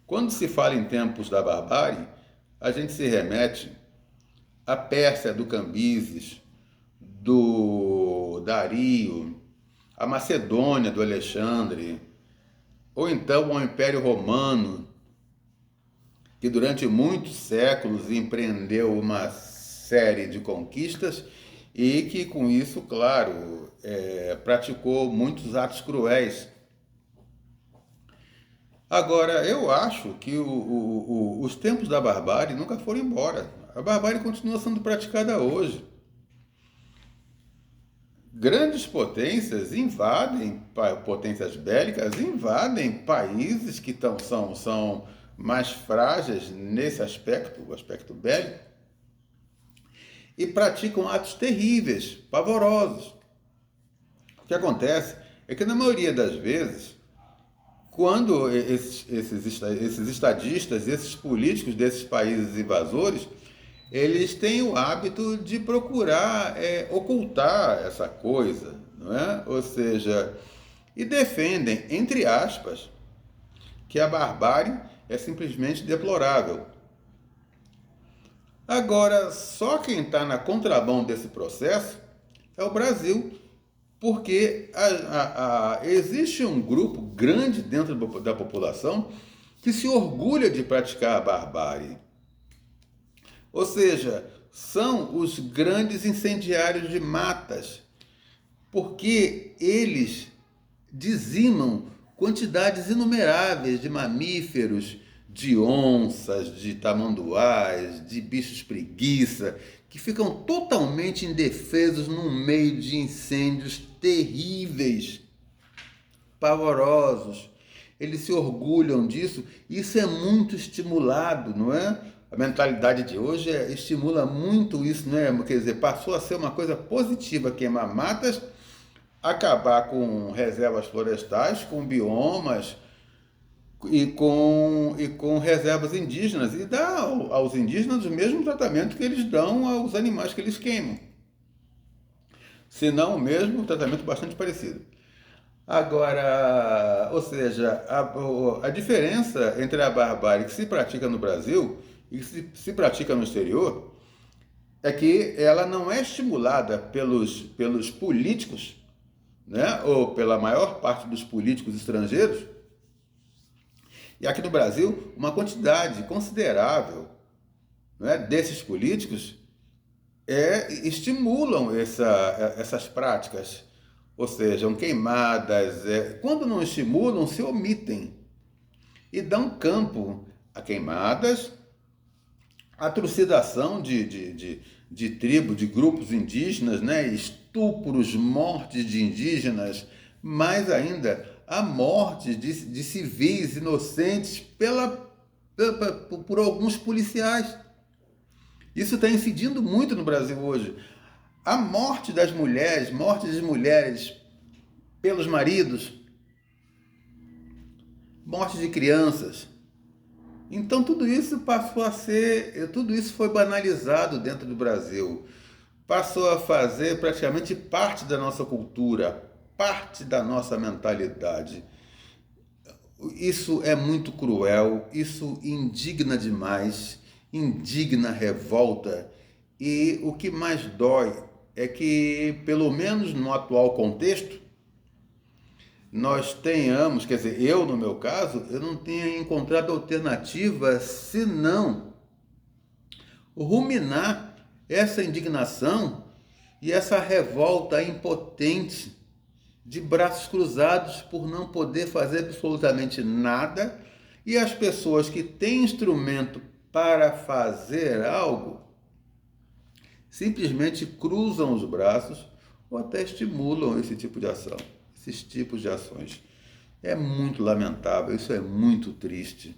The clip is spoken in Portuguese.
Quando se fala em tempos da barbárie, a gente se remete à Pérsia do Cambises, do Dario, à Macedônia do Alexandre, ou então ao Império Romano, que durante muitos séculos empreendeu uma série de conquistas e que, com isso, claro, praticou muitos atos cruéis. Agora, eu acho que os tempos da barbárie nunca foram embora. A barbárie continua sendo praticada hoje. Grandes potências invadem, potências bélicas invadem países que são mais frágeis nesse aspecto, o aspecto bélico, e praticam atos terríveis, pavorosos. O que acontece é que, na maioria das vezes, quando esses estadistas, esses políticos desses países invasores, eles têm o hábito de procurar ocultar essa coisa, não é? Ou seja, e defendem, entre aspas, que a barbárie é simplesmente deplorável. Agora, só quem está na contramão desse processo é o Brasil, porque existe um grupo grande dentro da população que se orgulha de praticar a barbárie. Ou seja, são os grandes incendiários de matas, porque eles dizimam quantidades inumeráveis de mamíferos, de onças, de tamanduás, de bichos preguiça, que ficam totalmente indefesos no meio de incêndios terríveis, pavorosos. Eles se orgulham disso, isso é muito estimulado, não é? A mentalidade de hoje estimula muito isso, né? Quer dizer, passou a ser uma coisa positiva queimar matas, acabar com reservas florestais, com biomas e com reservas indígenas e dar aos indígenas o mesmo tratamento que eles dão aos animais que eles queimam. Se não, o mesmo tratamento bastante parecido. Agora, ou seja, a diferença entre a barbárie que se pratica no Brasil e que se pratica no exterior é que ela não é estimulada pelos políticos, né, ou pela maior parte dos políticos estrangeiros. E aqui no Brasil, uma quantidade considerável, né, desses políticos estimulam essas práticas, ou seja, queimadas. Quando não estimulam, se omitem e dão campo a queimadas, a trucidação de tribo, de grupos indígenas, né? Estupros, mortes de indígenas, mais ainda a morte de civis inocentes por alguns policiais. Isso está incidindo muito no Brasil hoje. A morte das mulheres, morte de mulheres pelos maridos, morte de crianças. Então tudo isso tudo isso foi banalizado dentro do Brasil. Passou a fazer praticamente parte da nossa cultura, parte da nossa mentalidade. Isso é muito cruel, isso indigna demais, indigna, revolta. E o que mais dói é que, pelo menos no atual contexto, nós tenhamos, quer dizer, eu no meu caso, eu não tenho encontrado alternativa senão ruminar essa indignação e essa revolta impotente de braços cruzados por não poder fazer absolutamente nada, e as pessoas que têm instrumento para fazer algo simplesmente cruzam os braços ou até estimulam esse tipo de ação, esses tipos de ações. É muito lamentável, isso é muito triste.